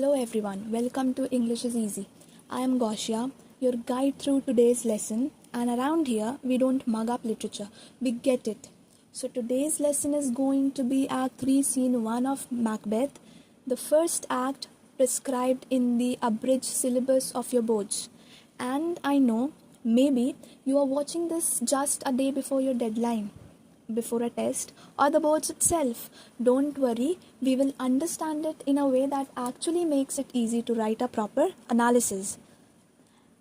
Hello everyone, welcome to English is Easy. I am Goshia, your guide through today's lesson, and around here we don't mug up literature, we get it. So today's lesson is going to be Act 3, Scene 1 of Macbeth, the first act prescribed in the abridged syllabus of your boards. And I know, maybe you are watching this just a day before your deadline, before a test or the boards itself. Don't worry, we will understand it in a way that actually makes it easy to write a proper analysis.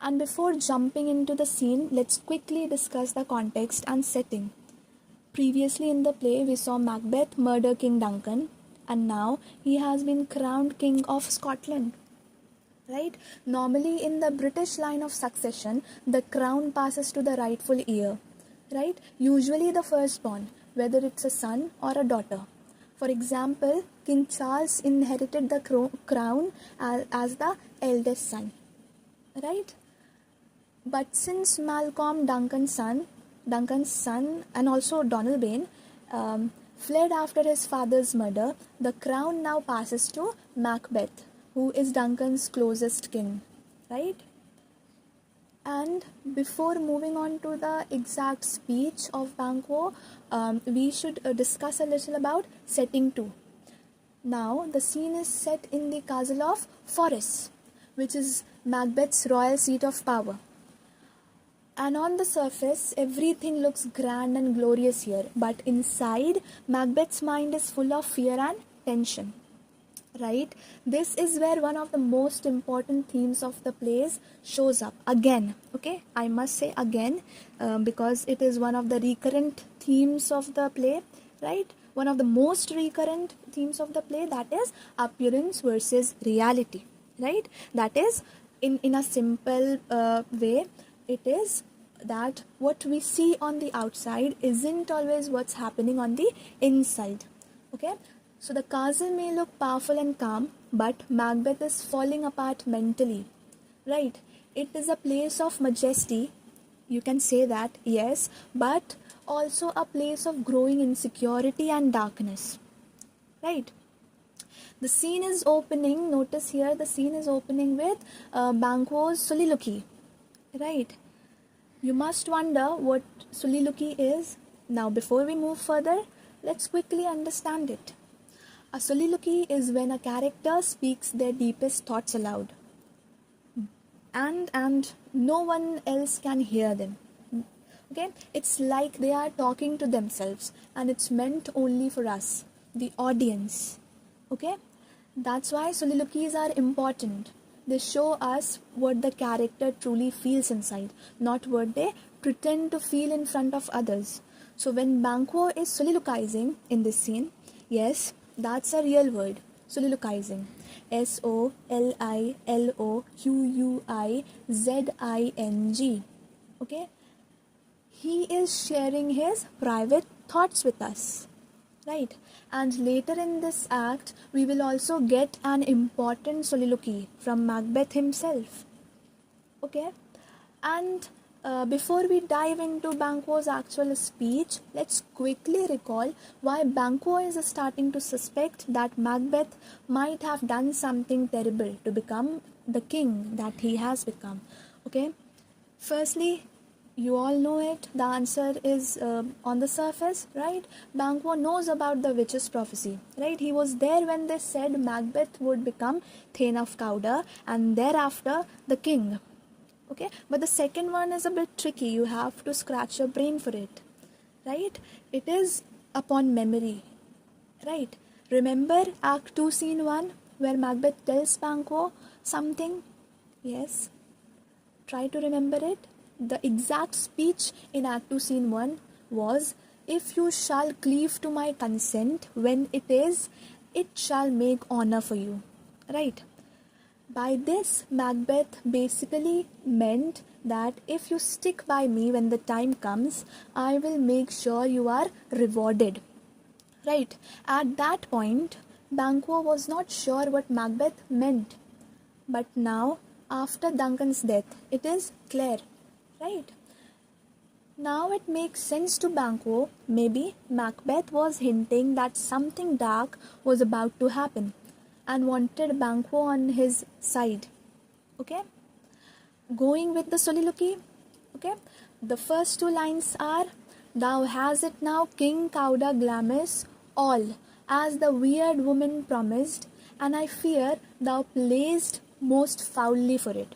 And before jumping into the scene, let's quickly discuss the context and setting. Previously in the play, we saw Macbeth murder King Duncan, and now he has been crowned King of Scotland. Right? Normally in the British line of succession, the crown passes to the rightful heir. Right? Usually the firstborn, whether it's a son or a daughter. For example, King Charles inherited the crown as the eldest son. Right? But since Malcolm Duncan's son and also Donalbain fled after his father's murder, the crown now passes to Macbeth, who is Duncan's closest kin. Right? And before moving on to the exact speech of Banquo, we should discuss a little about setting 2. Now, the scene is set in the castle of Forres, which is Macbeth's royal seat of power. And on the surface, everything looks grand and glorious here, but inside, Macbeth's mind is full of fear and tension. Right? This is where one of the most important themes of the plays shows up again. Okay, I must say again because it is one of the recurrent themes of the play. Right? One of the most recurrent themes of the play, that is appearance versus reality. Right? That is in a simple way, it is that what we see on the outside isn't always what's happening on the inside. Okay. So the castle may look powerful and calm, but Macbeth is falling apart mentally, right? It is a place of majesty, you can say that, yes, but also a place of growing insecurity and darkness, right? The scene is opening, notice here, the scene is opening with Banquo's soliloquy, right? You must wonder what soliloquy is. Now, before we move further, let's quickly understand it. A soliloquy is when a character speaks their deepest thoughts aloud and no one else can hear them. Okay, it's like they are talking to themselves and it's meant only for us, the audience. Okay, that's why soliloquies are important. They show us what the character truly feels inside, not what they pretend to feel in front of others. So when Banquo is soliloquizing in this scene, yes, that's a real word, soliloquizing. soliloquizing. Okay? He is sharing his private thoughts with us. Right? And later in this act, we will also get an important soliloquy from Macbeth himself. Okay? And before we dive into Banquo's actual speech, let's quickly recall why Banquo is starting to suspect that Macbeth might have done something terrible to become the king that he has become. Okay, firstly, you all know it, the answer is on the surface, right? Banquo knows about the witch's prophecy, right? He was there when they said Macbeth would become Thane of Cawdor and thereafter the king. Okay, but the second one is a bit tricky. You have to scratch your brain for it, right? It is upon memory, right? Remember Act 2, Scene 1, where Macbeth tells Banquo something? Yes, try to remember it. The exact speech in Act 2, Scene 1 was, "If you shall cleave to my consent, when it shall make honor for you," right? By this, Macbeth basically meant that if you stick by me when the time comes, I will make sure you are rewarded. Right? At that point, Banquo was not sure what Macbeth meant. But now, after Duncan's death, it is clear. Right? Now it makes sense to Banquo. Maybe Macbeth was hinting that something dark was about to happen. and wanted Banquo on his side. Okay, going with the soliloquy. Okay, the first two lines are, "Thou hast it now, King Cauda Glamis, all, as the weird woman promised, and I fear thou playest most foully for it."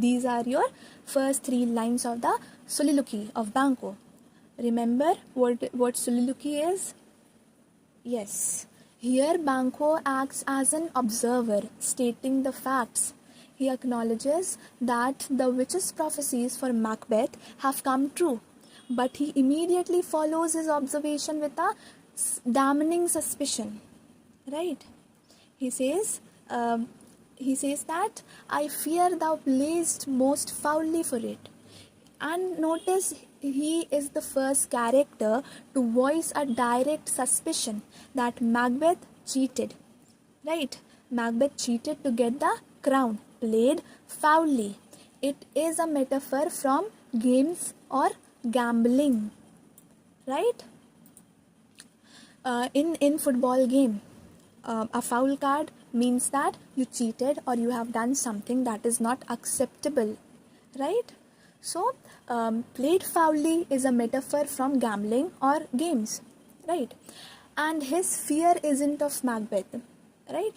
These are your first three lines of the soliloquy of Banquo. Remember what soliloquy is? Yes. Here Banquo acts as an observer, stating the facts. He acknowledges that the witch's prophecies for Macbeth have come true, but he immediately follows his observation with a damning suspicion. Right? He says, that I fear thou playest most foully for it. And notice he is the first character to voice a direct suspicion that Macbeth cheated. Right? Macbeth cheated to get the crown, played foully. It is a metaphor from games or gambling. Right? In football game, a foul card means that you cheated or you have done something that is not acceptable. Right? So, played foully is a metaphor from gambling or games, right? And his fear isn't of Macbeth, right?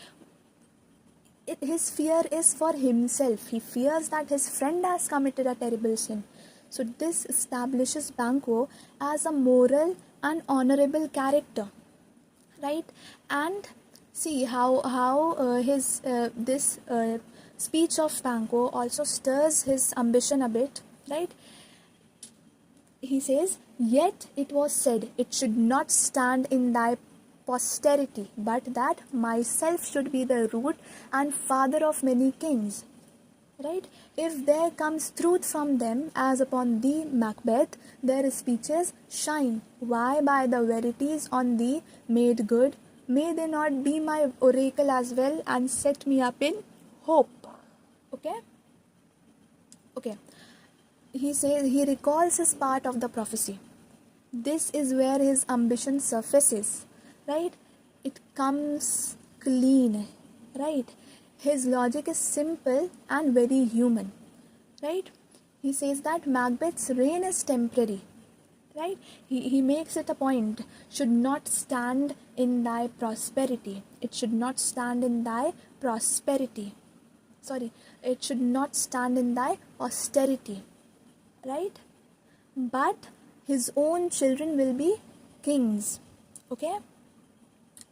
His fear is for himself. He fears that his friend has committed a terrible sin. So, this establishes Banquo as a moral and honorable character, right? And see how his this speech of Banquo also stirs his ambition a bit. Right? He says, "Yet it was said, it should not stand in thy posterity, but that myself should be the root and father of many kings." Right? "If there comes truth from them, as upon thee, Macbeth, their speeches shine. Why, by the verities on thee made good, may they not be my oracle as well, and set me up in hope." Okay? Okay. He says, he recalls his part of the prophecy. This is where his ambition surfaces, right? It comes clean, right? His logic is simple and very human, right? He says that Macbeth's reign is temporary, right? He makes it a point, should not stand in thy prosperity. It should not stand in thy prosperity. Sorry, it should not stand in thy austerity. Right? But his own children will be kings. Okay?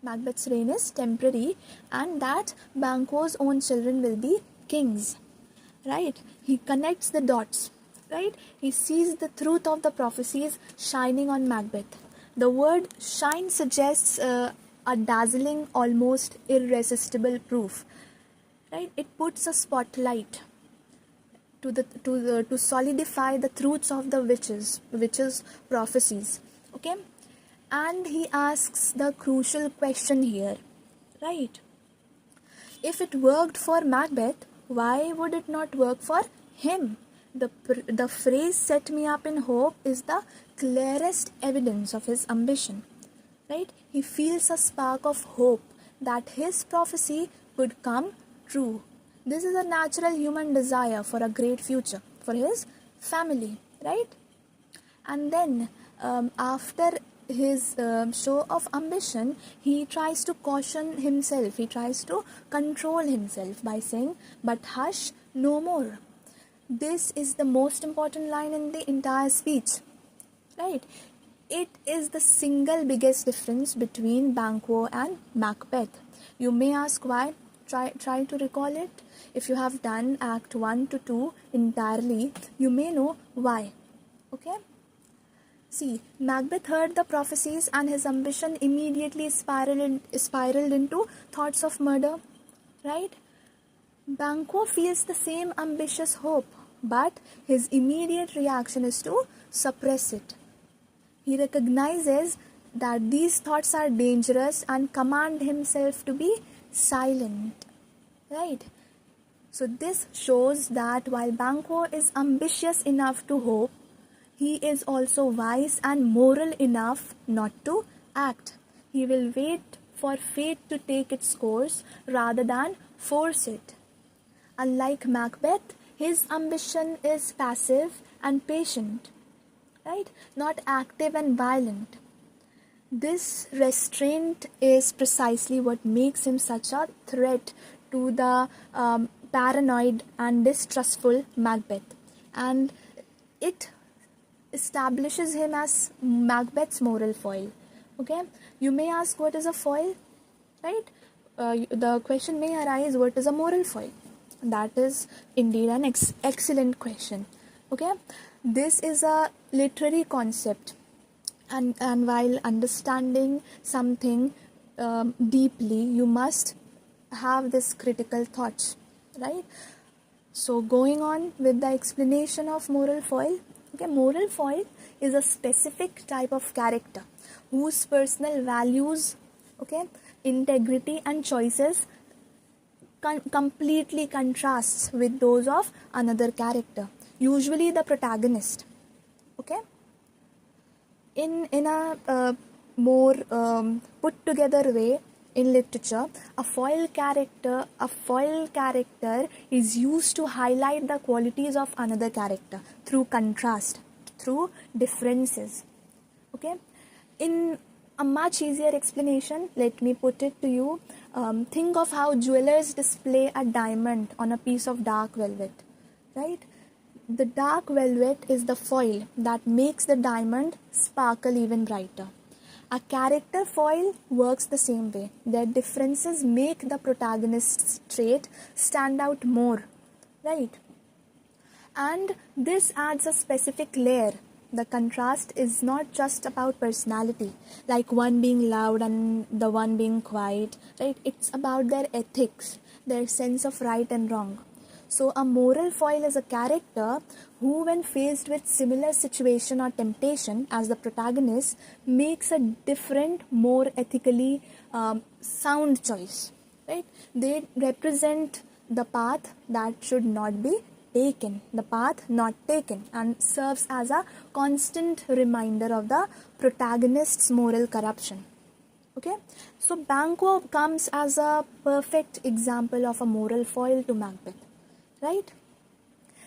Macbeth's reign is temporary, and that Banquo's own children will be kings. Right? He connects the dots. Right? He sees the truth of the prophecies shining on Macbeth. The word shine suggests a dazzling, almost irresistible proof. Right? It puts a spotlight to solidify the truths of the witches prophecies. Okay, and he asks the crucial question here, right? If it worked for Macbeth, why would it not work for him? The phrase "set me up in hope" is the clearest evidence of his ambition, right? He feels a spark of hope that his prophecy would come true. This is a natural human desire for a great future for his family, right? And then after his show of ambition, he tries to caution himself. He tries to control himself by saying, "But hush, no more." This is the most important line in the entire speech, right? It is the single biggest difference between Banquo and Macbeth. You may ask why. Try to recall it. If you have done Act 1 to 2 entirely, you may know why. Okay? See, Macbeth heard the prophecies and his ambition immediately spiraled into thoughts of murder. Right? Banquo feels the same ambitious hope, but his immediate reaction is to suppress it. He recognizes that these thoughts are dangerous and command himself to be silent. Right? So this shows that while Banquo is ambitious enough to hope, he is also wise and moral enough not to act. He will wait for fate to take its course rather than force it. Unlike Macbeth, his ambition is passive and patient, right? Not active and violent. This restraint is precisely what makes him such a threat to the paranoid and distrustful Macbeth, and it establishes him as Macbeth's moral foil. Okay, you may ask, what is a foil, right? The question may arise, what is a moral foil? That is indeed an excellent question. Okay, this is a literary concept, and while understanding something deeply, you must have this critical thoughts, right? So going on with the explanation of moral foil. Okay, moral foil is a specific type of character whose personal values, okay, integrity and choices completely contrasts with those of another character, usually the protagonist. Okay, in a more put together way, in literature, a foil character is used to highlight the qualities of another character through contrast, through differences. Okay, in a much easier explanation, let me put it to you. Think of how jewelers display a diamond on a piece of dark velvet, right? The dark velvet is the foil that makes the diamond sparkle even brighter. A character foil works the same way. Their differences make the protagonist's trait stand out more, right? And this adds a specific layer. The contrast is not just about personality, like one being loud and the one being quiet, right? It's about their ethics, their sense of right and wrong. So a moral foil is a character who, when faced with similar situation or temptation as the protagonist, makes a different, more ethically sound choice, right? They represent the path that should not be taken, the path not taken, and serves as a constant reminder of the protagonist's moral corruption. Okay, so Banquo comes as a perfect example of a moral foil to Macbeth, right?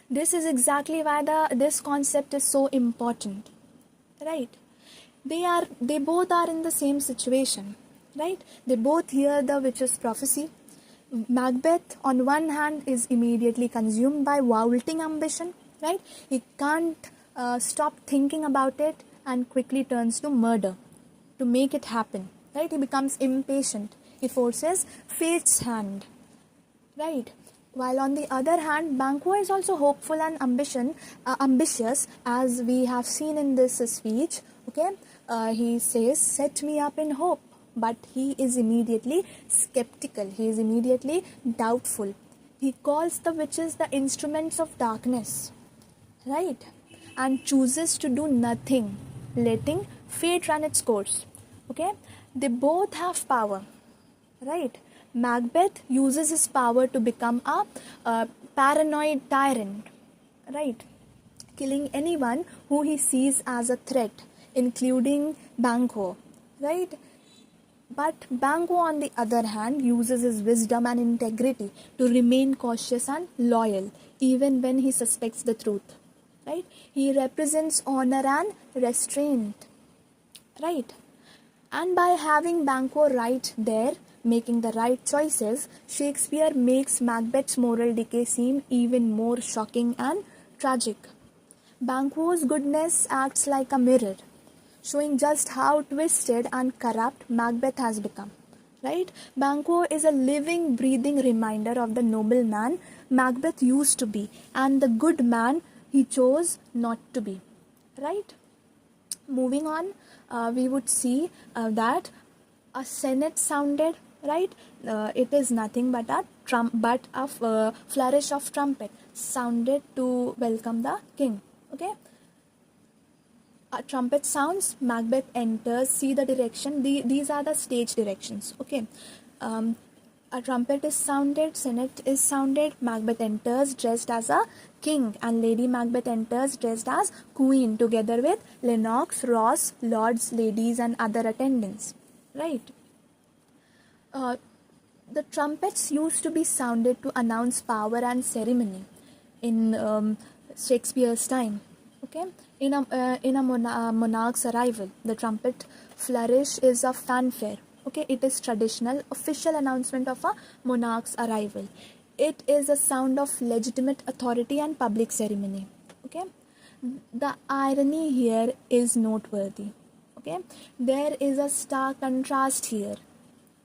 This is exactly why this concept is so important, right? They both are in the same situation, right? They both hear the witch's prophecy. Macbeth, on one hand, is immediately consumed by vaulting ambition, right? He can't stop thinking about it and quickly turns to murder to make it happen, right? He becomes impatient. He forces fate's hand, right? While on the other hand, Banquo is also hopeful and ambitious, as we have seen in this speech. Okay, he says, "Set me up in hope." But he is immediately skeptical. He is immediately doubtful. He calls the witches the instruments of darkness, right? And chooses to do nothing, letting fate run its course. Okay, they both have power, right? Macbeth uses his power to become a paranoid tyrant, right? Killing anyone who he sees as a threat, including Banquo, right? But Banquo, on the other hand, uses his wisdom and integrity to remain cautious and loyal, even when he suspects the truth, right? He represents honor and restraint, right? And by having Banquo right there, making the right choices, Shakespeare makes Macbeth's moral decay seem even more shocking and tragic. Banquo's goodness acts like a mirror, showing just how twisted and corrupt Macbeth has become, right? Banquo is a living, breathing reminder of the noble man Macbeth used to be and the good man he chose not to be, right? Moving on, we would see that a sonnet sounded, right? It is nothing but a flourish of trumpet sounded to welcome the king. Okay, a trumpet sounds, Macbeth enters, see the direction. These are the stage directions. Okay, a trumpet is sounded, sonnet is sounded, Macbeth enters dressed as a king, and Lady Macbeth enters dressed as queen, together with Lennox, Ross, lords, ladies, and other attendants. Right. Uh, the trumpets used to be sounded to announce power and ceremony in Shakespeare's time. Okay, in a monarch's arrival, the trumpet flourish is a fanfare. Okay, it is traditional official announcement of a monarch's arrival. It is a sound of legitimate authority and public ceremony. Okay, the irony here is noteworthy. Okay, there is a stark contrast here.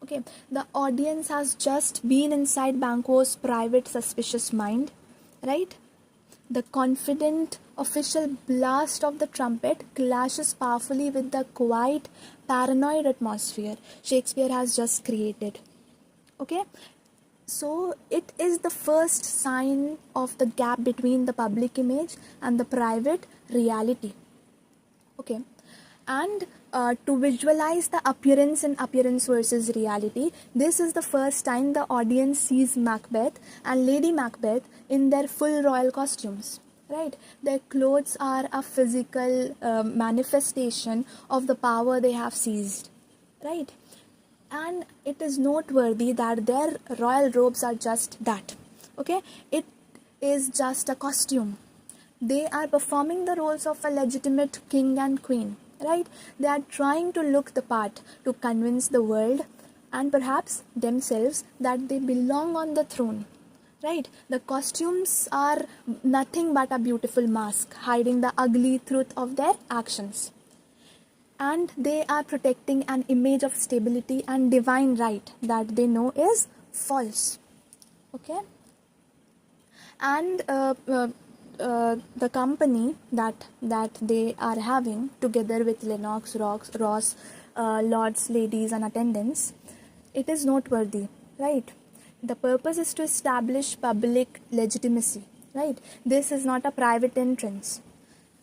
Okay, the audience has just been inside Banquo's private suspicious mind, right? The confident official blast of the trumpet clashes powerfully with the quiet, paranoid atmosphere Shakespeare has just created. Okay, so it is the first sign of the gap between the public image and the private reality. Okay, and to visualize the appearance and appearance versus reality, this is the first time the audience sees Macbeth and Lady Macbeth in their full royal costumes, right? Their clothes are a physical manifestation of the power they have seized, right? And it is noteworthy that their royal robes are just that. Okay, it is just a costume. They are performing the roles of a legitimate king and queen, right? They are trying to look the part to convince the world and perhaps themselves that they belong on the throne, right? The costumes are nothing but a beautiful mask hiding the ugly truth of their actions, and they are protecting an image of stability and divine right that they know is false. Okay, and the company that they are having together with Lennox, Ross, lords, ladies, and attendants, it is noteworthy, right? The purpose is to establish public legitimacy, right? This is not a private entrance.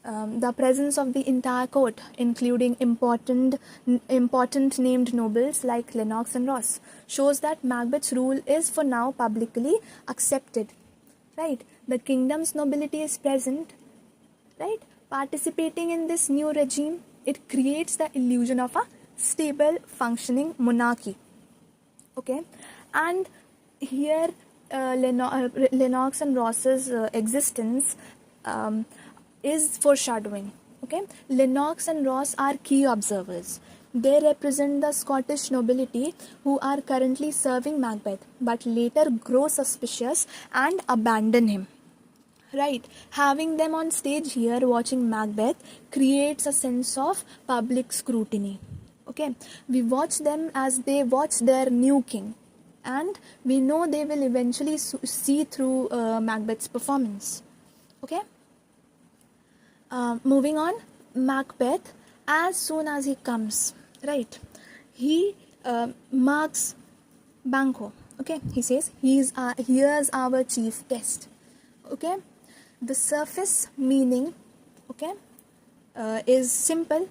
The presence of the entire court, including important named nobles like Lennox and Ross, shows that Macbeth's rule is for now publicly accepted. Right, the kingdom's nobility is present. Right, participating in this new regime, it creates the illusion of a stable, functioning monarchy. Okay, and here Lennox and Ross's existence is foreshadowing. Okay, Lennox and Ross are key observers. They represent the Scottish nobility who are currently serving Macbeth but later grow suspicious and abandon him. Right, having them on stage here watching Macbeth creates a sense of public scrutiny. Okay, we watch them as they watch their new king, and we know they will eventually see through Macbeth's performance. Okay, moving on, Macbeth, as soon as he comes, right, he marks Banquo. Okay, he says here's our chief guest. Okay, the surface meaning, okay, is simple,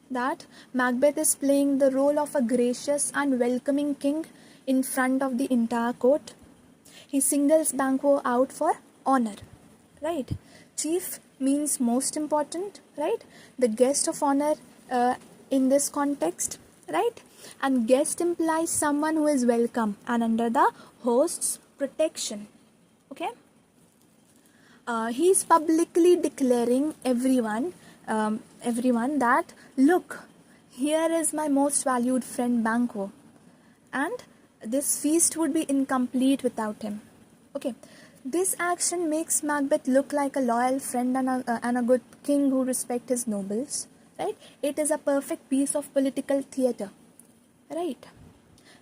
that Macbeth is playing the role of a gracious and welcoming king in front of the entire court. He singles Banquo out for honor, right? Chief means most important, right? The guest of honor in this context, right? And guest implies someone who is welcome and under the host's protection. Okay, he is publicly declaring everyone that, look, here is my most valued friend Banquo, and this feast would be incomplete without him. Okay, this action makes Macbeth look like a loyal friend and a good king who respects his nobles, right? It is a perfect piece of political theatre, right?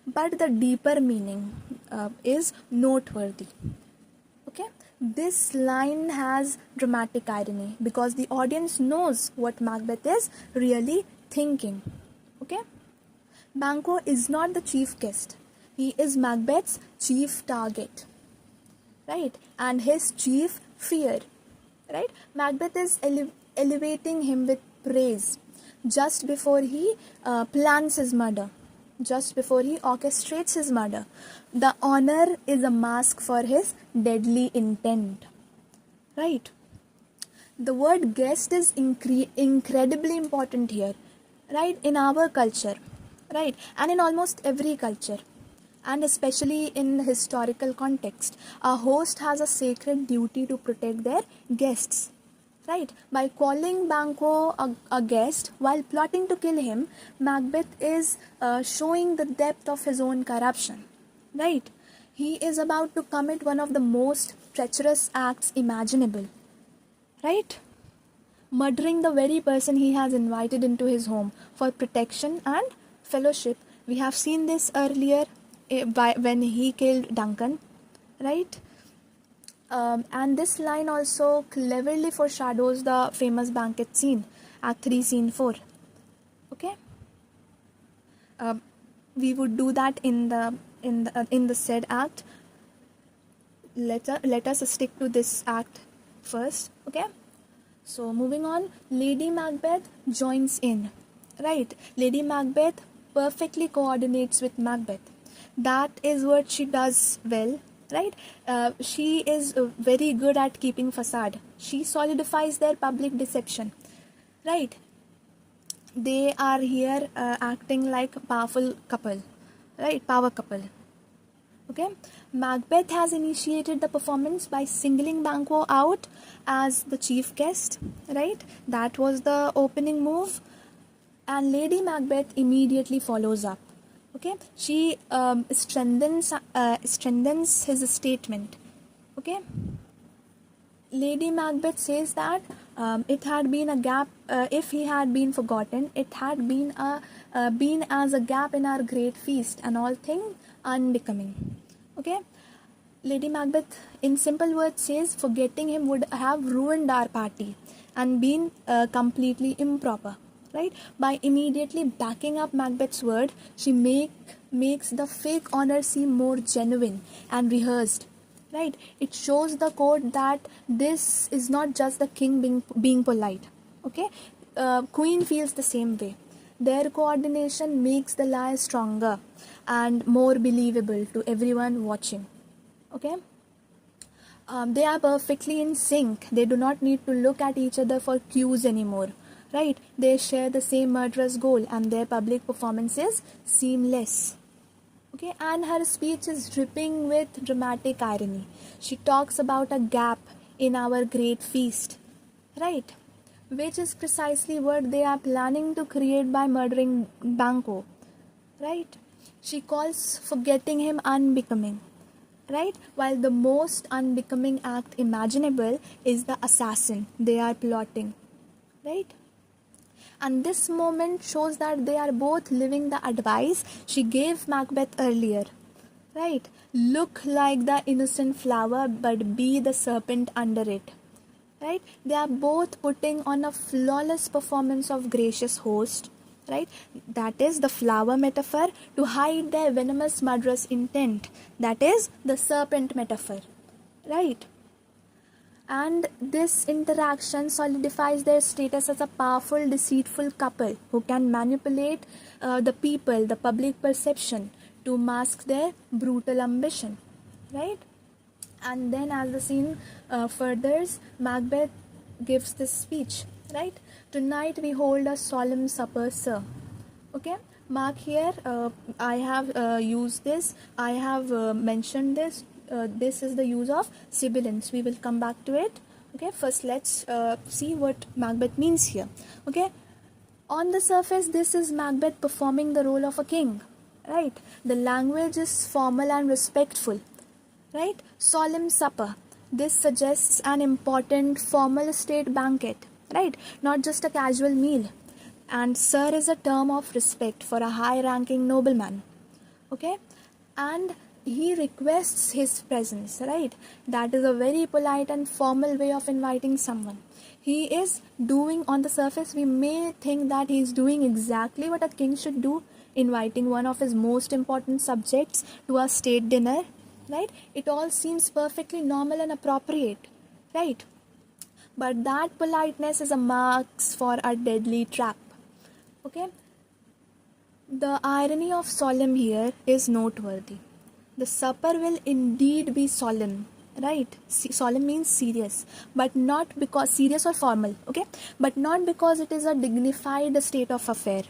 But the deeper meaning is noteworthy. Okay, this line has dramatic irony because the audience knows what Macbeth is really thinking. Okay, Banquo is not the chief guest, he is Macbeth's chief target, right? And his chief fear, right? Macbeth is elevating him with praise just before he plans his murder, just before he orchestrates his murder. The honor is a mask for his deadly intent, right? The word guest is incredibly important here, right? In our culture, right? And in almost every culture. and especially in historical context, a host has a sacred duty to protect their guests. Right? By calling Banquo a guest while plotting to kill him, Macbeth is showing the depth of his own corruption. Right? He is about to commit one of the most treacherous acts imaginable. Right? Murdering the very person he has invited into his home for protection and fellowship. We have seen this earlier when he killed Duncan. Right? And this line also cleverly foreshadows the famous banquet scene, Act 3, Scene 4. Okay, we would do that in the said act. Let us stick to this act first. Okay, so moving on, Lady Macbeth joins in. Right, Lady Macbeth perfectly coordinates with Macbeth. That is what she does well. Right, she is very good at keeping facade. She solidifies their public deception. Right, they are here acting like a powerful couple. Right, power couple. Okay, Macbeth has initiated the performance by singling Banquo out as the chief guest. Right, that was the opening move, and Lady Macbeth immediately follows up. Okay, she strengthens his statement. Okay, Lady Macbeth says that it had been a gap. If he had been forgotten, it had been as a gap in our great feast, and all thing unbecoming. Okay, Lady Macbeth, in simple words, says forgetting him would have ruined our party and been completely improper. Right? By immediately backing up Macbeth's word, she makes the fake honor seem more genuine and rehearsed. Right? It shows the court that this is not just the king being polite. Okay? Queen feels the same way. Their coordination makes the lie stronger and more believable to everyone watching. Okay? They are perfectly in sync. They do not need to look at each other for cues anymore. Right? They share the same murderous goal, and their public performance is seamless. Okay, and her speech is dripping with dramatic irony. She talks about a gap in our great feast. Right? Which is precisely what they are planning to create by murdering Banquo. Right? She calls forgetting him unbecoming. Right? While the most unbecoming act imaginable is the assassin they are plotting. Right? And this moment shows that they are both living the advice she gave Macbeth earlier. Right? Look like the innocent flower, but be the serpent under it. Right? They are both putting on a flawless performance of gracious host. Right? That is the flower metaphor to hide their venomous murderous intent. That is the serpent metaphor. Right? And this interaction solidifies their status as a powerful, deceitful couple who can manipulate the people, the public perception, to mask their brutal ambition. Right? And then as the scene furthers, Macbeth gives this speech. Right? Tonight we hold a solemn supper, sir. Okay? Mark here, I have used this, I have mentioned this. This is the use of sibilance. We will come back to it. Okay, first let's see what Macbeth means here. Okay, on the surface, this is Macbeth performing the role of a king. Right, the language is formal and respectful. Right, solemn supper. This suggests an important formal state banquet. Right, not just a casual meal. And sir is a term of respect for a high-ranking nobleman. Okay, and he requests his presence, right? That is a very polite and formal way of inviting someone. He is doing, on the surface, we may think that he is doing exactly what a king should do, inviting one of his most important subjects to a state dinner, right? It all seems perfectly normal and appropriate, right? But that politeness is a marks for a deadly trap. Okay? The irony of solemn here is noteworthy. The supper will indeed be solemn, right? Solemn means serious, but not because serious or formal, okay? But not because it is a dignified state of affair.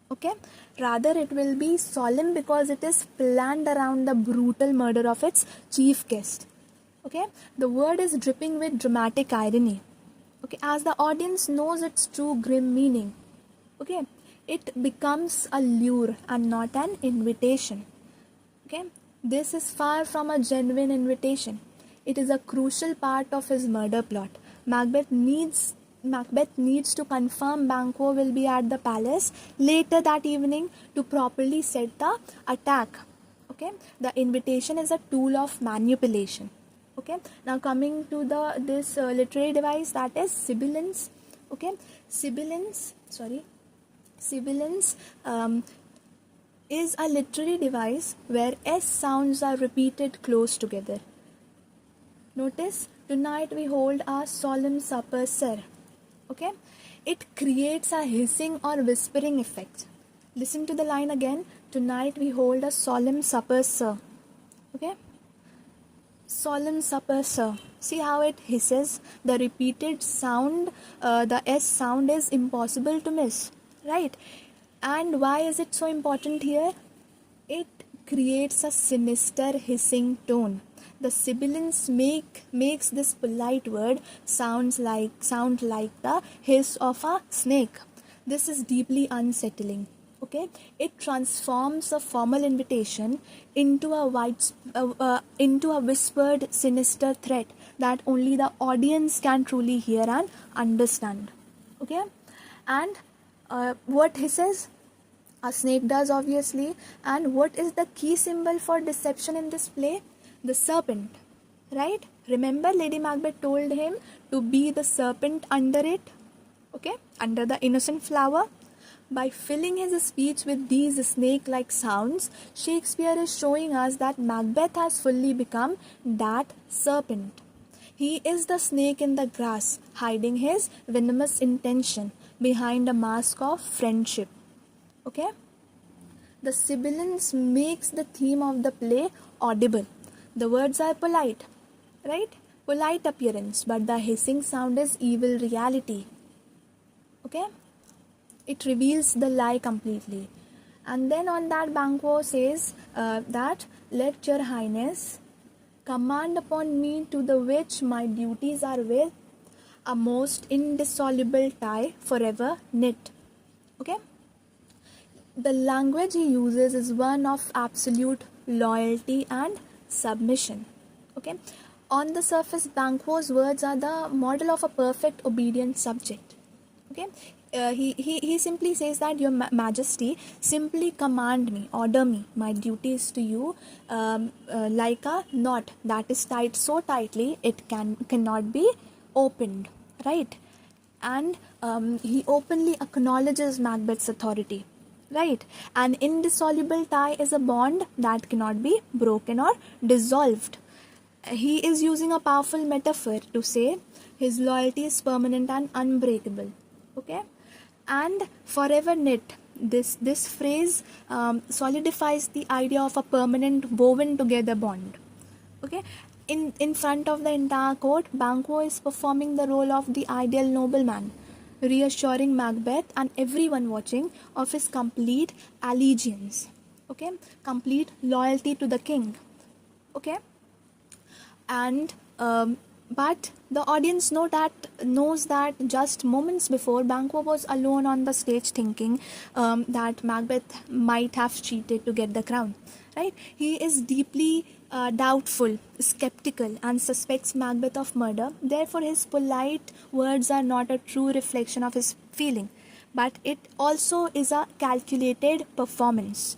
Okay, rather it will be solemn because it is planned around the brutal murder of its chief guest. Okay, the word is dripping with dramatic irony. Okay, as the audience knows its true grim meaning. Okay, it becomes a lure and not an invitation. Okay, this is far from a genuine invitation. It is a crucial part of his murder plot. Macbeth needs to confirm Banquo will be at the palace later that evening to properly set the attack. Okay, the invitation is a tool of manipulation. Okay, now coming to this literary device, that is sibilance. Okay, sibilance is a literary device where S sounds are repeated close together. Notice, tonight we hold a solemn supper, sir. Okay, it creates a hissing or whispering effect. Listen to the line again. Tonight we hold a solemn supper, sir. Okay, solemn supper, sir. See how it hisses? The repeated sound, the S sound is impossible to miss, right? And why is it so important here? It creates a sinister hissing tone. The sibilance makes this polite word sound like the hiss of a snake. This is deeply unsettling. Okay, it transforms a formal invitation into a whispered, sinister threat that only the audience can truly hear and understand. Okay, and what hisses? A snake does, obviously. And what is the key symbol for deception in this play? The serpent, right? Remember, Lady Macbeth told him to be the serpent under it, okay, under the innocent flower. By filling his speech with these snake-like sounds, Shakespeare is showing us that Macbeth has fully become that serpent. He is the snake in the grass, hiding his venomous intention behind a mask of friendship. Okay? The sibilance makes the theme of the play audible. The words are polite, right? Polite appearance, but the hissing sound is evil reality. Okay? It reveals the lie completely. And then on that, Banquo says that, let your highness command upon me to the which my duties are with a most indissoluble tie forever knit. Okay? The language he uses is one of absolute loyalty and submission. Okay? On the surface, Banquo's words are the model of a perfect obedient subject. Okay? He simply says that, your majesty, simply command me, order me, my duty is to you, like a knot that is tied so tightly it cannot be opened, right? And he openly acknowledges Macbeth's authority, right? An indissoluble tie is a bond that cannot be broken or dissolved. He is using a powerful metaphor to say his loyalty is permanent and unbreakable. Okay? And forever knit, this phrase solidifies the idea of a permanent woven together bond. Okay? In front of the entire court, Banquo is performing the role of the ideal nobleman, reassuring Macbeth and everyone watching of his complete allegiance. Okay? Complete loyalty to the king. Okay? And but the audience knows that just moments before, Banquo was alone on the stage thinking that Macbeth might have cheated to get the crown. Right? He is deeply doubtful, skeptical, and suspects Macbeth of murder. Therefore, his polite words are not a true reflection of his feeling, but it also is a calculated performance.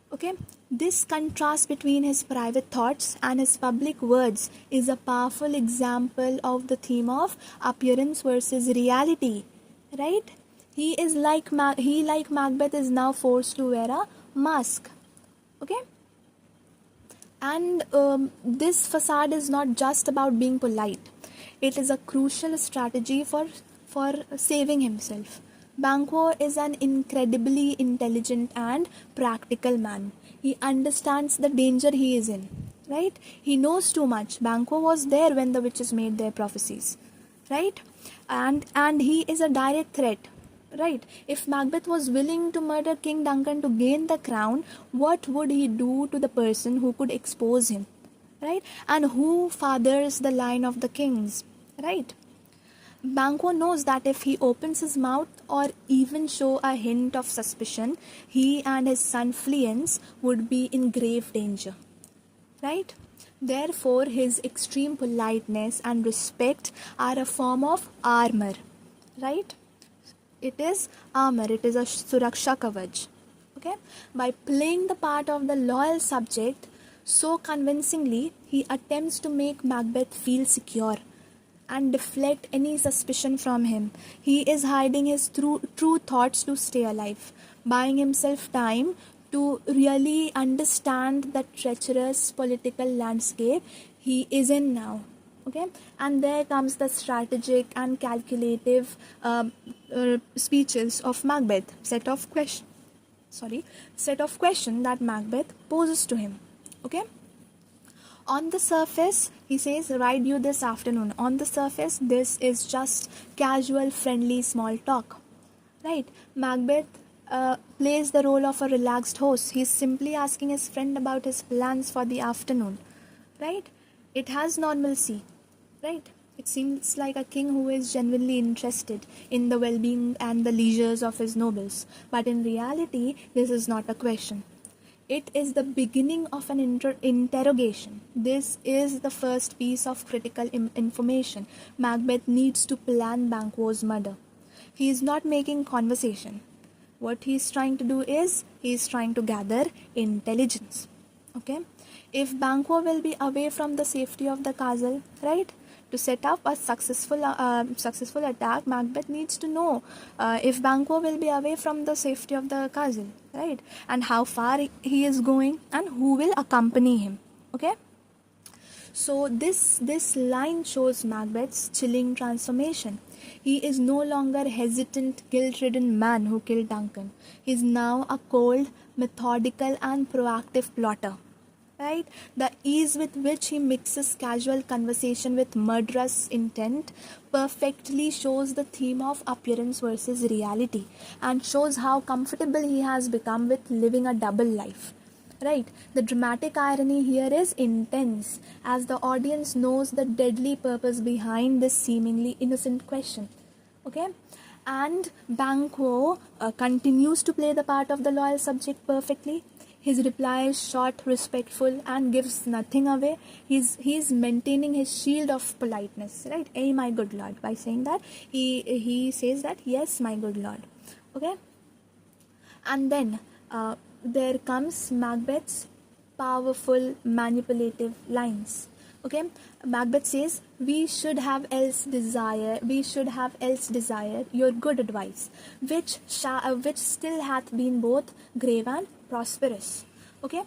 Okay, this contrast between his private thoughts and his public words is a powerful example of the theme of appearance versus reality, right? He like Macbeth is now forced to wear a mask. Okay, and this facade is not just about being polite. It is a crucial strategy for saving himself. Banquo is an incredibly intelligent and practical man. He understands the danger he is in, right? He knows too much. Banquo was there when the witches made their prophecies, right? And he is a direct threat. right? If Macbeth was willing to murder King Duncan to gain the crown, what would he do to the person who could expose him, right? And who fathers the line of the kings, right? Banquo knows that if he opens his mouth or even show a hint of suspicion, he and his son Fleance would be in grave danger, right? Therefore, his extreme politeness and respect are a form of armor, right? It is armor, it is a suraksha kavach. Okay? By playing the part of the loyal subject so convincingly, he attempts to make Macbeth feel secure and deflect any suspicion from him. He is hiding his true thoughts to stay alive, buying himself time to really understand the treacherous political landscape he is in now. Okay, and there comes the strategic and calculative speeches of Macbeth, set of question that Macbeth poses to him. Okay, on the surface, he says, ride you this afternoon. On the surface, this is just casual, friendly, small talk. Right? Macbeth plays the role of a relaxed host. He's simply asking his friend about his plans for the afternoon. Right? It has normalcy. Right? It seems like a king who is genuinely interested in the well-being and the leisures of his nobles. But in reality, this is not a question. It is the beginning of an interrogation. This is the first piece of critical information. Macbeth needs to plan Banquo's murder. He is not making conversation. What he is trying to do is, he is trying to gather intelligence. Okay? If Banquo will be away from the safety of the castle, right? To set up a successful attack, Macbeth needs to know if Banquo will be away from the safety of the castle, right? And how far he is going and who will accompany him. Okay? So this line shows Macbeth's chilling transformation. He is no longer hesitant, guilt-ridden man who killed Duncan. He is now a cold, methodical and proactive plotter. Right? The ease with which he mixes casual conversation with murderous intent perfectly shows the theme of appearance versus reality and shows how comfortable he has become with living a double life. Right? The dramatic irony here is intense as the audience knows the deadly purpose behind this seemingly innocent question. Okay? And Banquo continues to play the part of the loyal subject perfectly. His reply is short, respectful, and gives nothing away. He's maintaining his shield of politeness, right? Hey, my good lord. By saying that, he says that, yes, my good lord. Okay? And then there comes Macbeth's powerful, manipulative lines. Okay? Macbeth says, we should have else desired your good advice, which still hath been both grave and prosperous. Okay?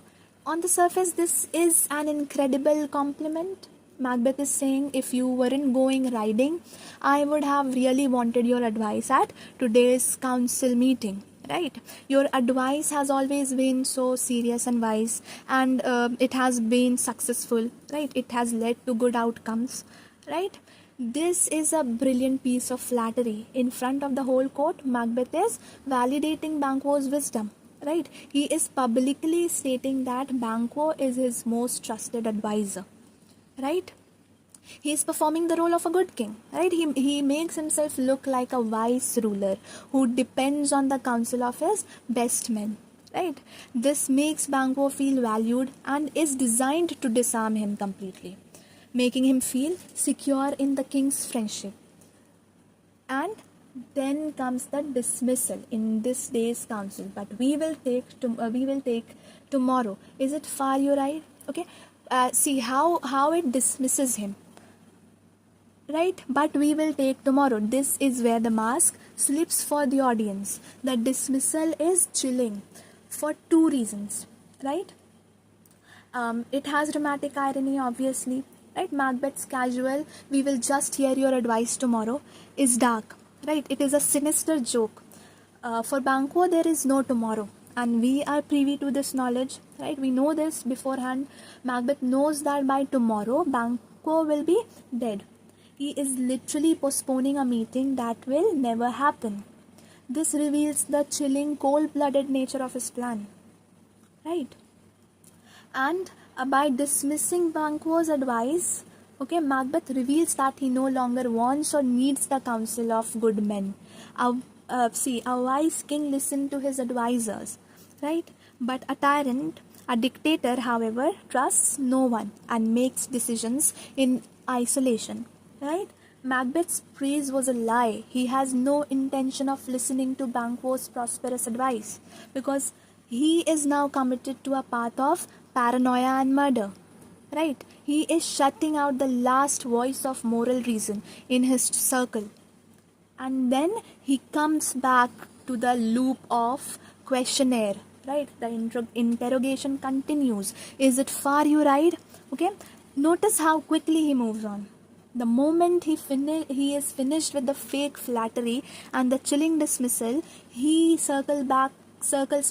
On the surface, this is an incredible compliment. Macbeth is saying, if you weren't going riding, I would have really wanted your advice at today's council meeting. Right? Your advice has always been so serious and wise, and it has been successful. Right? It has led to good outcomes. Right? This is a brilliant piece of flattery. In front of the whole court, Macbeth is validating Banquo's wisdom. Right? He is publicly stating that Banquo is his most trusted advisor. Right? He is performing the role of a good king. Right? He makes himself look like a wise ruler who depends on the counsel of his best men. Right? This makes Banquo feel valued and is designed to disarm him completely, making him feel secure in the king's friendship. And then comes the dismissal in this day's council. But we will take tomorrow. Is it far you ride? Okay. See how it dismisses him. Right? But we will take tomorrow. This is where the mask slips for the audience. The dismissal is chilling for two reasons. Right? It has dramatic irony, obviously. Right? Macbeth's casual, we will just hear your advice tomorrow, is dark. Right? It is a sinister joke. For Banquo, there is no tomorrow. And we are privy to this knowledge. Right? We know this beforehand. Macbeth knows that by tomorrow, Banquo will be dead. He is literally postponing a meeting that will never happen. This reveals the chilling, cold-blooded nature of his plan, right? And by dismissing Banquo's advice, Macbeth reveals that he no longer wants or needs the counsel of good men. A wise king listened to his advisors, right? But a tyrant, a dictator, however, trusts no one and makes decisions in isolation, right? Macbeth's praise was a lie. He has no intention of listening to Banquo's prosperous advice because he is now committed to a path of paranoia and murder. Right? He is shutting out the last voice of moral reason in his circle. And then he comes back to the loop of questionnaire. Right? The interrogation continues. Is it far you ride? Okay? Notice how quickly he moves on. The moment he is finished with the fake flattery and the chilling dismissal, he circles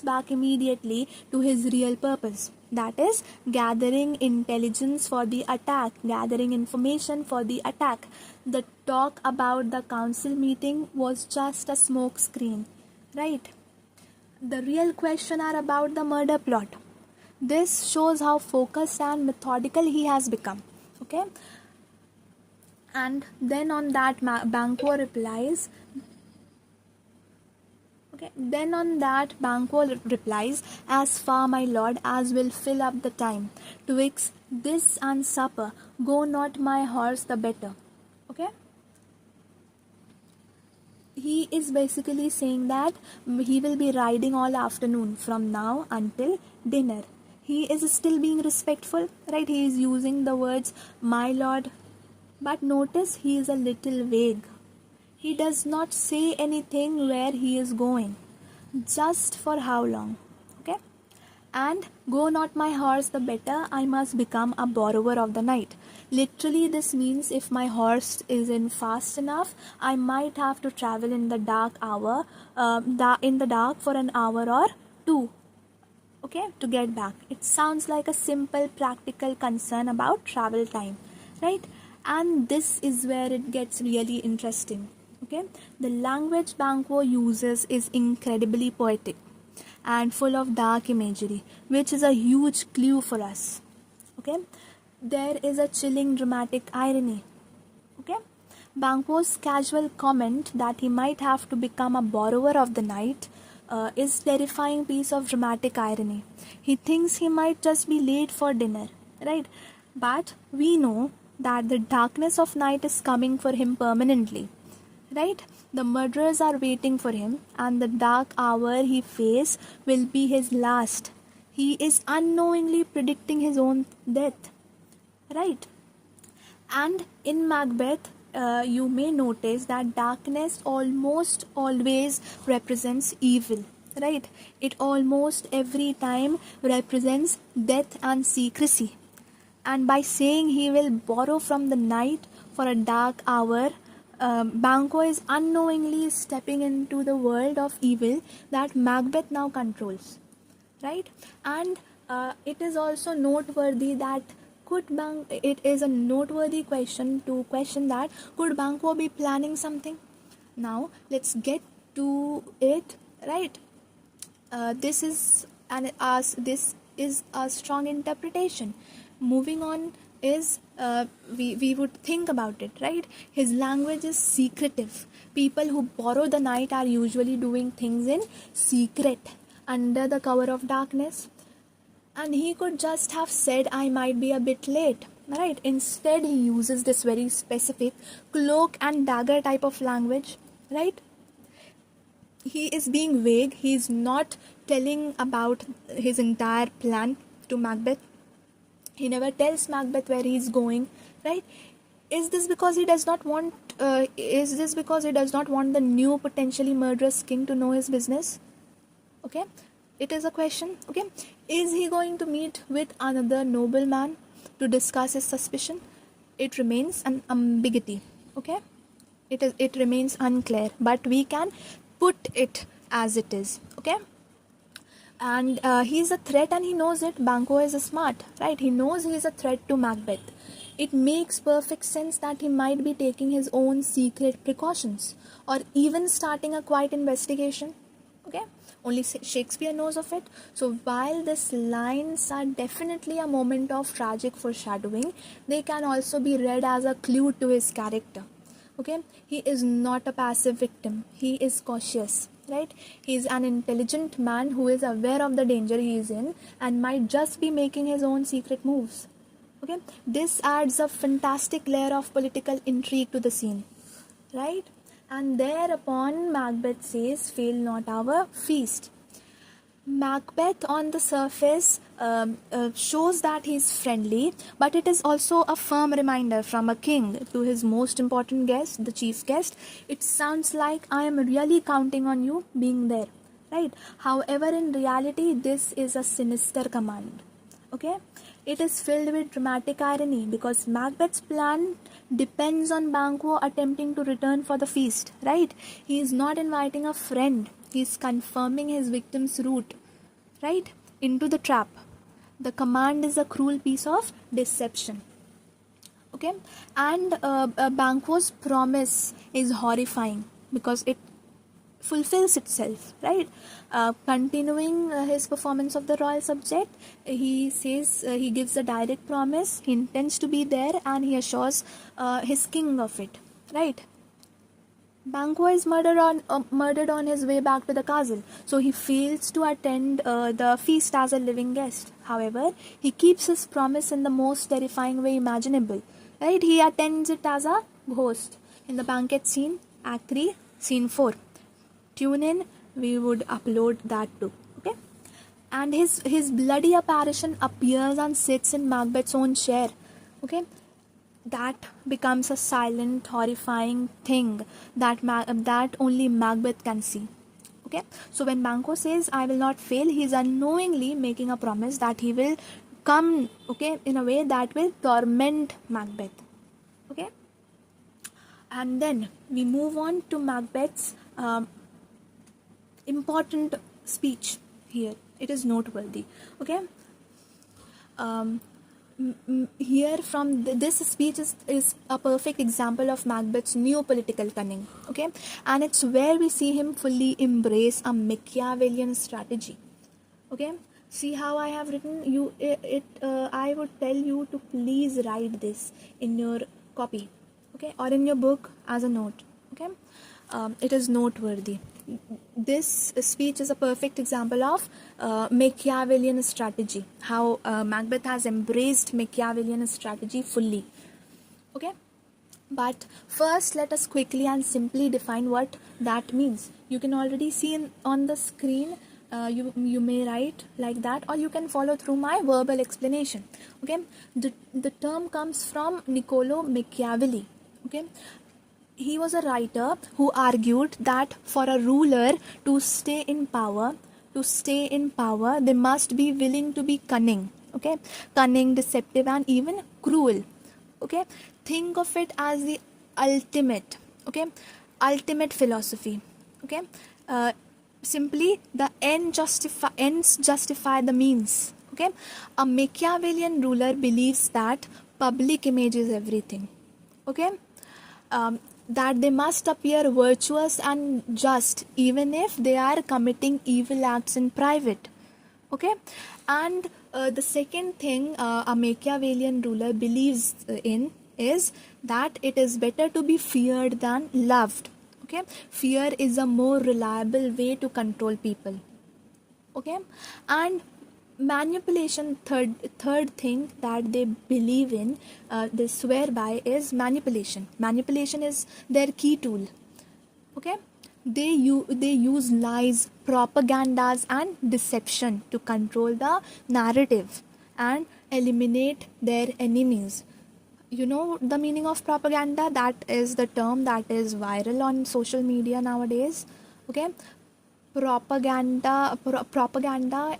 back immediately to his real purpose. That is, gathering intelligence for the attack, gathering information for the attack. The talk about the council meeting was just a smoke screen, right? The real question are about the murder plot. This shows how focused and methodical he has become. Okay? And then on that, Banquo replies. Then on that, Banquo replies, "As far, my lord, as will fill up the time. Twixt this and supper, go not my horse the better." Okay? He is basically saying that he will be riding all afternoon from now until dinner. He is still being respectful, right? He is using the words, my lord. But notice he is a little vague. He does not say anything where he is going. Just for how long? Okay? And go not my horse the better, I must become a borrower of the night. Literally, this means if my horse isn't fast enough, I might have to travel in the dark for an hour or two. Okay, to get back. It sounds like a simple practical concern about travel time, right? And this is where it gets really interesting. Okay, the language Banquo uses is incredibly poetic and full of dark imagery, which is a huge clue for us. Okay, there is a chilling dramatic irony. Okay, Banquo's casual comment that he might have to become a borrower of the night is terrifying piece of dramatic irony. He thinks he might just be late for dinner, right? But we know that the darkness of night is coming for him permanently, right? The murderers are waiting for him, and the dark hour he faces will be his last. He is unknowingly predicting his own death, right? And in Macbeth, you may notice that darkness almost always represents evil, right? It almost every time represents death and secrecy. And by saying he will borrow from the night for a dark hour, Banquo is unknowingly stepping into the world of evil that Macbeth now controls, right? And it is also noteworthy that it is a noteworthy question to question that could Banquo be planning something? Now let's get to it, right? This is a strong interpretation. Moving on is we would think about it, right? His language is secretive. People who borrow the night are usually doing things in secret under the cover of darkness. And he could just have said, I might be a bit late, right? Instead, he uses this very specific cloak and dagger type of language, right? He is being vague. He is not telling about his entire plan to Macbeth. He never tells Macbeth where he is going, right? Is this because he does not want the new potentially murderous king to know his business? Okay, it is a question. Okay, is he going to meet with another nobleman to discuss his suspicion? It remains an ambiguity. Okay, it remains unclear, but we can put it as it is. Okay. And he is a threat and he knows it. Banquo is smart, right? He knows he is a threat to Macbeth. it makes perfect sense that he might be taking his own secret precautions or even starting a quiet investigation. Okay, only Shakespeare knows of it. So while these lines are definitely a moment of tragic foreshadowing, they can also be read as a clue to his character. Okay, he is not a passive victim, he is cautious, right? He is an intelligent man who is aware of the danger he is in and might just be making his own secret moves. Okay, this adds a fantastic layer of political intrigue to the scene, right? And thereupon Macbeth says, "Fail not our feast." Macbeth on the surface shows that he is friendly, but it is also a firm reminder from a king to his most important guest, the chief guest. It sounds like I am really counting on you being there, right? However, in reality, this is a sinister command. Okay, it is filled with dramatic irony because Macbeth's plan depends on Banquo attempting to return for the feast, right? He is not inviting a friend, he is confirming his victim's route, right, into the trap. The command is a cruel piece of deception. Okay, and Banquo's promise is horrifying because it fulfills itself, right? Continuing his performance of the royal subject, he says, he gives a direct promise, he intends to be there, and he assures his king of it, right? Banquo is murdered on his way back to the castle, so he fails to attend the feast as a living guest. However, he keeps his promise in the most terrifying way imaginable, right? He attends it as a host. In the banquet scene, Act 3, Scene 4. Tune in, we would upload that too. Okay, and his bloody apparition appears and sits in Macbeth's own chair. Okay, that becomes a silent, horrifying thing that that only Macbeth can see. Okay, so when Banquo says, "I will not fail," he is unknowingly making a promise that he will come, okay, in a way that will torment Macbeth. Okay, and then we move on to Macbeth's important speech here. It is noteworthy. Okay, here from this speech is a perfect example of Macbeth's new political cunning. Okay, and it's where we see him fully embrace a Machiavellian strategy. Okay, see how I have written you it. I would tell you to please write this in your copy, okay, or in your book as a note. Okay, it is noteworthy. This speech is a perfect example of Machiavellian strategy, how Macbeth has embraced Machiavellian strategy fully. Okay, but first let us quickly and simply define what that means. You can already see on the screen. You may write like that, or you can follow through my verbal explanation. Okay, the term comes from Niccolo Machiavelli. Okay, he was a writer who argued that for a ruler to stay in power, they must be willing to be cunning. Okay, cunning, deceptive, and even cruel. Okay, think of it as the ultimate. Okay, ultimate philosophy. Okay, simply the ends justify the means. Okay, a Machiavellian ruler believes that public image is everything. Okay, that they must appear virtuous and just even if they are committing evil acts in private. Okay, and the second thing a Machiavellian ruler believes in is that it is better to be feared than loved. Okay, fear is a more reliable way to control people. Okay, and manipulation, third thing that they believe in, they swear by, is manipulation is their key tool. Okay, they use lies, propagandas, and deception to control the narrative and eliminate their enemies. You know the meaning of propaganda? That is the term that is viral on social media nowadays. Okay, propaganda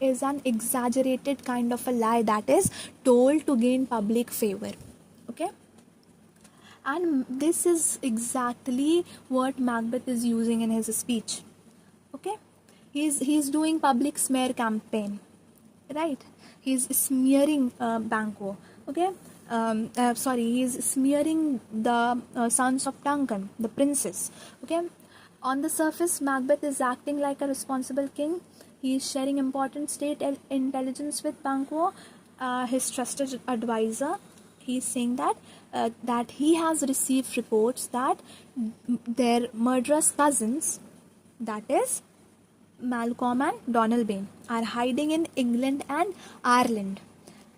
is an exaggerated kind of a lie that is told to gain public favor. Okay, and this is exactly what Macbeth is using in his speech. Okay, he's doing public smear campaign, right? He's smearing Banquo. Okay, he's smearing the sons of Duncan, the princes. Okay, on the surface, Macbeth is acting like a responsible king. He is sharing important state intelligence with Banquo, his trusted advisor. He is saying that he has received reports that their murderous cousins, that is Malcolm and Donalbain, are hiding in England and Ireland,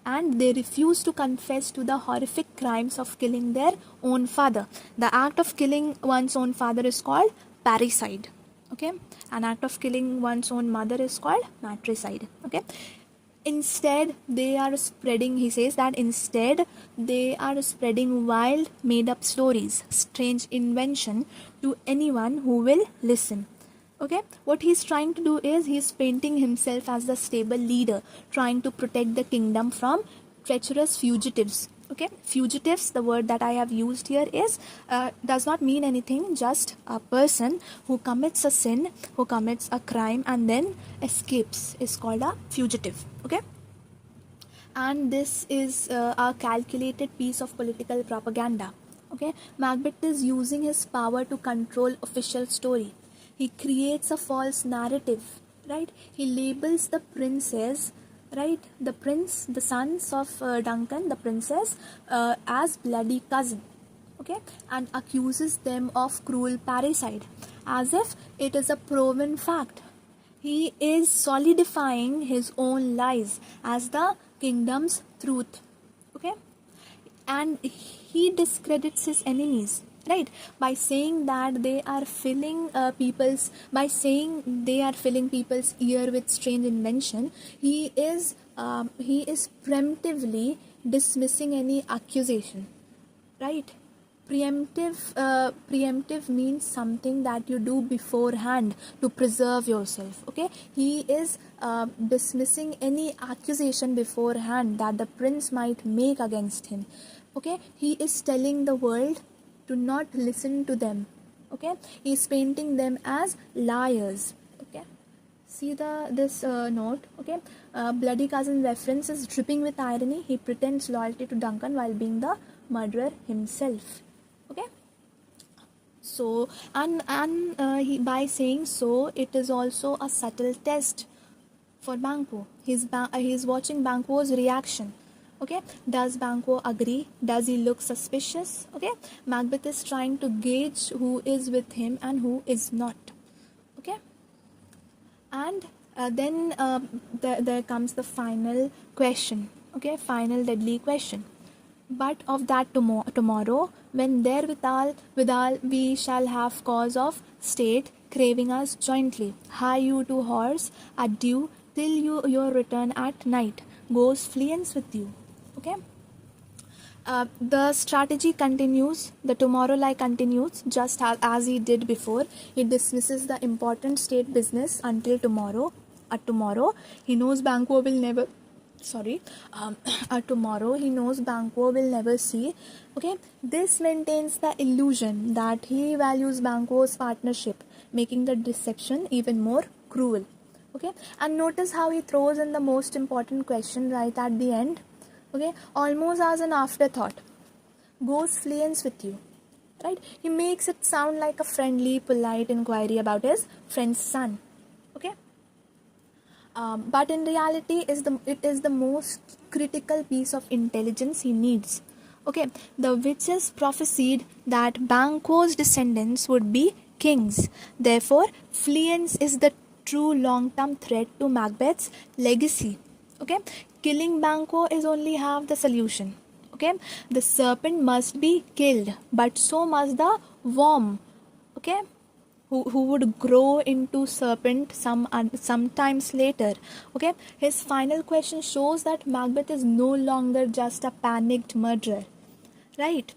and they refuse to confess to the horrific crimes of killing their own father. The act of killing one's own father is called parricide. Okay, an act of killing one's own mother is called matricide. Okay, instead they are spreading, he says that instead they are spreading wild made up stories, strange invention to anyone who will listen. Okay, what he's trying to do is he's painting himself as the stable leader, trying to protect the kingdom from treacherous fugitives. Okay, fugitives, the word that I have used here is does not mean anything, just a person who commits a sin, who commits a crime and then escapes is called a fugitive. Okay, and this is a calculated piece of political propaganda. Okay, Macbeth is using his power to control official story. He creates a false narrative, right? He labels the princes, right, the prince, the sons of Duncan, the princess, as bloody cousin. Okay, and accuses them of cruel parricide as if it is a proven fact. He is solidifying his own lies as the kingdom's truth. Okay, and he discredits his enemies, right, by saying that they are filling people's ear with strange invention. He is preemptively dismissing any accusation, right? Preemptive means something that you do beforehand to preserve yourself. Okay, he is dismissing any accusation beforehand that the prince might make against him. Okay, he is telling the world to not listen to them. Okay, he is painting them as liars. Okay, see this note. Okay, bloody cousin reference is dripping with irony. He pretends loyalty to Duncan while being the murderer himself. Okay, so he, by saying so, it is also a subtle test for Banquo. He's watching Banquo's reaction. Okay, does Banquo agree? Does he look suspicious? Okay, Macbeth is trying to gauge who is with him and who is not. Okay, and then there comes the final question. Okay, final deadly question. But of that tomorrow, when therewithal we shall have cause of state craving us jointly. Hie you to horse, adieu, till your return at night. Goes fleance with you. Okay. The strategy continues, the tomorrow lie continues, just as he did before. He dismisses the important state business until tomorrow. At tomorrow, he knows Banquo will never tomorrow he knows Banquo will never see. Okay, this maintains the illusion that he values Banquo's partnership, making the deception even more cruel. Okay, and notice how he throws in the most important question right at the end. Okay, almost as an afterthought. Goes fleance with you, right? He makes it sound like a friendly, polite inquiry about his friend's son. Okay, but in reality, it is the most critical piece of intelligence he needs. Okay, the witches prophesied that Banquo's descendants would be kings. Therefore, fleance is the true long-term threat to Macbeth's legacy. Okay, killing Banquo is only half the solution. Okay, the serpent must be killed, but so must the worm. Okay, who would grow into serpent sometimes later. Okay, his final question shows that Macbeth is no longer just a panicked murderer, right?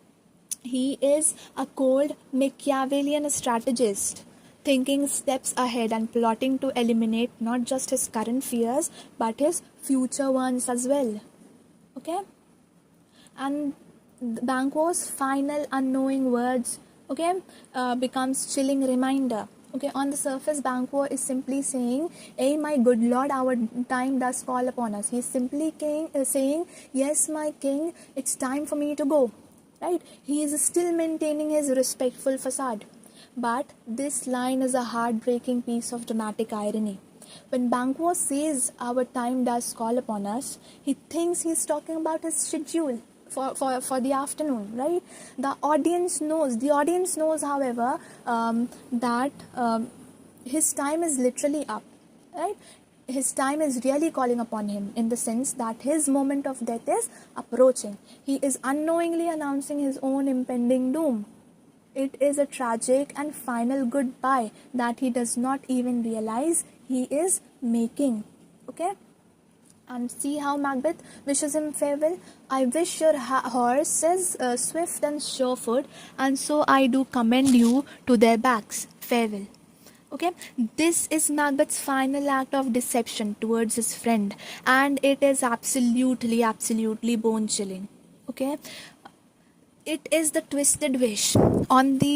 He is a cold Machiavellian strategist, thinking steps ahead and plotting to eliminate not just his current fears but his future ones as well. Okay, and Banquo's final unknowing words, okay, becomes chilling reminder. Okay, on the surface, Banquo is simply saying, "Hey, my good lord, our time does call upon us." He's simply saying, "Yes, my king, it's time for me to go." Right? He is still maintaining his respectful facade. But this line is a heartbreaking piece of dramatic irony. When Banquo says our time does call upon us, he thinks he's talking about his schedule for the afternoon, right? The audience knows, however, that his time is literally up, right? His time is really calling upon him, in the sense that his moment of death is approaching. He is unknowingly announcing his own impending doom. It is a tragic and final goodbye that he does not even realize he is making. Okay? And see how Macbeth wishes him farewell. "I wish your horse is swift and sure-footed, and so I do commend you to their backs. Farewell." Okay, this is Macbeth's final act of deception towards his friend, and it is absolutely bone-chilling. Okay, it is the twisted wish. On the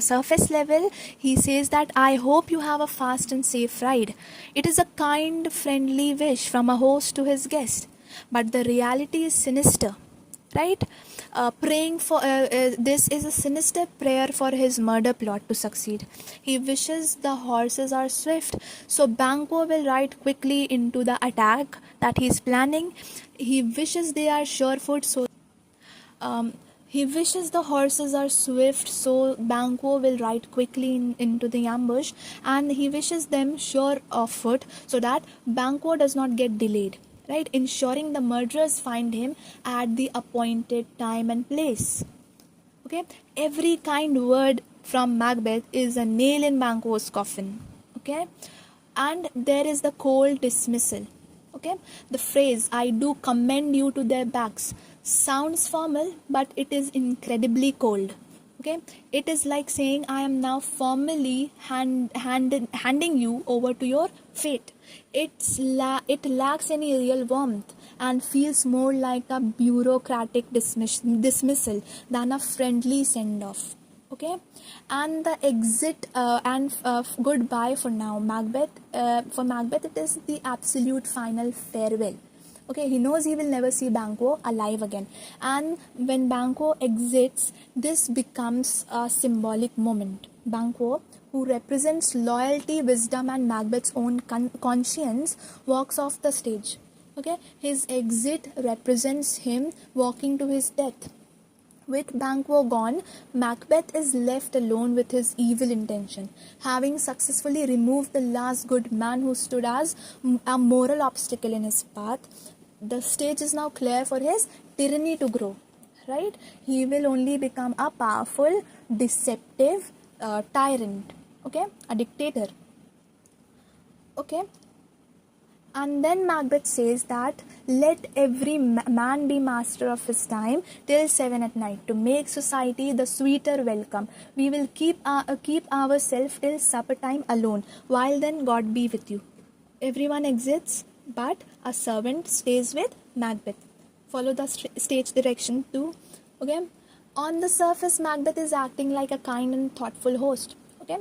surface level, he says that, "I hope you have a fast and safe ride." It is a kind, friendly wish from a host to his guest, but the reality is sinister, right? Praying for This is a sinister prayer for his murder plot to succeed. He wishes the horses are swift, so Banquo will ride quickly into the attack that he is planning. He wishes they are sure-footed, so he wishes the horses are swift, so Banquo will ride quickly into the ambush, and he wishes them sure of foot, so that Banquo does not get delayed, right? Ensuring the murderers find him at the appointed time and place. Okay, every kind word from Macbeth is a nail in Banquo's coffin. Okay, and there is the cold dismissal. Okay, the phrase "I do commend you to their backs" sounds formal, but it is incredibly cold. Okay, it is like saying, "I am now formally handing you over to your fate." It lacks any real warmth and feels more like a bureaucratic dismissal than a friendly send off. Okay, and the exit and goodbye for now. For Macbeth, it is the absolute final farewell. Okay, he knows he will never see Banquo alive again, and when Banquo exits, this becomes a symbolic moment. Banquo, who represents loyalty, wisdom, and Macbeth's own conscience, walks off the stage. Okay, his exit represents him walking to his death. With Banquo gone, Macbeth is left alone with his evil intention, having successfully removed the last good man who stood as a moral obstacle in his path. The stage is now clear for his tyranny to grow, right? He will only become a powerful, deceptive tyrant, okay, a dictator. Okay, and then Macbeth says that, "Let every man be master of his time till 7 at night, to make society the sweeter welcome. We will keep ourselves till supper time alone. While then, God be with you." Everyone exits, but a servant stays with Macbeth. Follow the stage direction too. Okay. On the surface, Macbeth is acting like a kind and thoughtful host. Okay.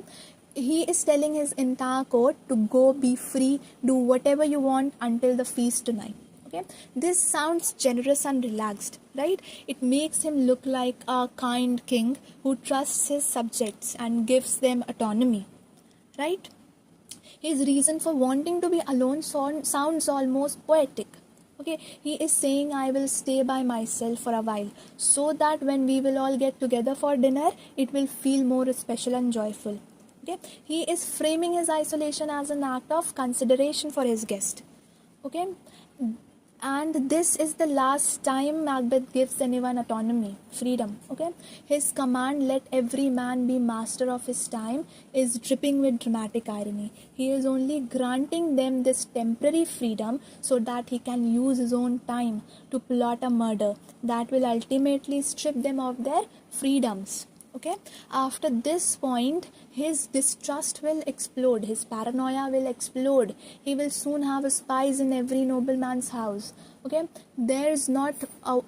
He is telling his entire court to go, be free, do whatever you want until the feast tonight. Okay, this sounds generous and relaxed, right? It makes him look like a kind king who trusts his subjects and gives them autonomy, right? His reason for wanting to be alone sounds almost poetic. Okay, he is saying, "I will stay by myself for a while, so that when we will all get together for dinner, it will feel more special and joyful." Okay, he is framing his isolation as an act of consideration for his guest. Okay, and this is the last time Macbeth gives anyone autonomy, freedom. Okay, his command, "Let every man be master of his time," is dripping with dramatic irony. He is only granting them this temporary freedom so that he can use his own time to plot a murder that will ultimately strip them of their freedoms. Okay, after this point, his distrust will explode, his paranoia will explode. He will soon have spies in every nobleman's house. Okay, there's not a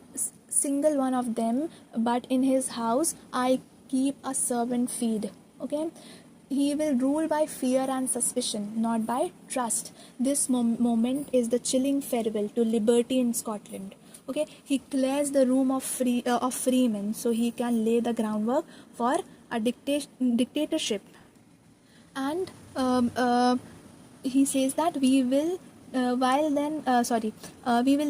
single one of them, but in his house I keep a servant feed. Okay, he will rule by fear and suspicion, not by trust. This moment is the chilling farewell to liberty in Scotland. Okay, he clears the room of freemen so he can lay the groundwork for a dictatorship. And he says that we will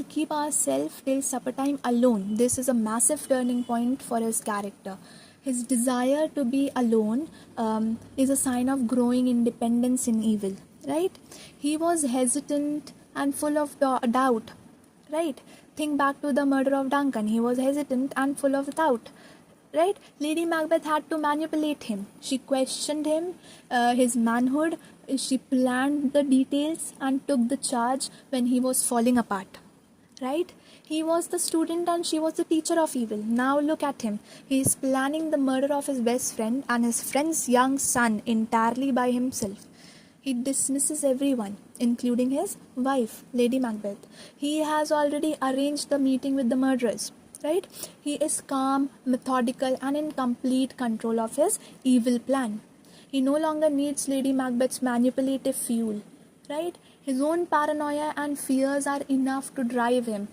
keep ourselves till supper time alone. This is a massive turning point for his character. His desire to be alone is a sign of growing independence in evil, right? He was hesitant and full of doubt, right? Think back to the murder of Duncan. He was hesitant and full of doubt, right? Lady Macbeth had to manipulate him. She questioned him, his manhood. She planned the details and took the charge when he was falling apart, right? He was the student and she was the teacher of evil. Now look at him. He is planning the murder of his best friend and his friend's young son entirely by himself. He dismisses everyone, including his wife, Lady Macbeth. He has already arranged the meeting with the murderers, right? He is calm, methodical, and in complete control of his evil plan. He no longer needs Lady Macbeth's manipulative fuel, right? His own paranoia and fears are enough to drive him.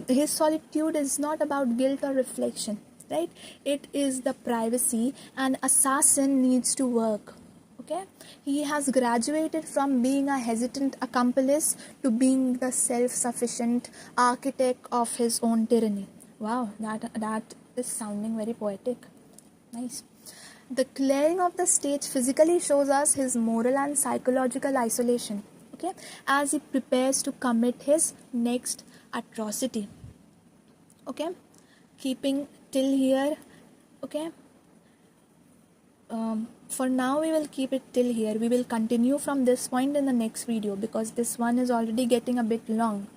His solitude is not about guilt or reflection, right? It is the privacy an assassin needs to work. Okay, he has graduated from being a hesitant accomplice to being the self-sufficient architect of his own tyranny. Wow, that is sounding very poetic. Nice. The clearing of the stage physically shows us his moral and psychological isolation, okay, as he prepares to commit his next atrocity. Okay, keeping till here. Okay, for now we will keep it till here. We will continue from this point in the next video because this one is already getting a bit long.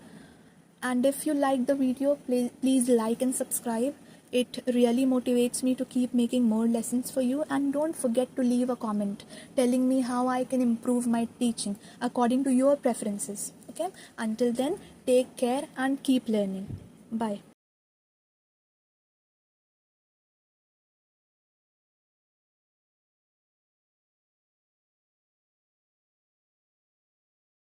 And if you like the video, please like and subscribe. It really motivates me to keep making more lessons for you. And don't forget to leave a comment telling me how I can improve my teaching according to your preferences. Okay, until then, take care and keep learning. Bye.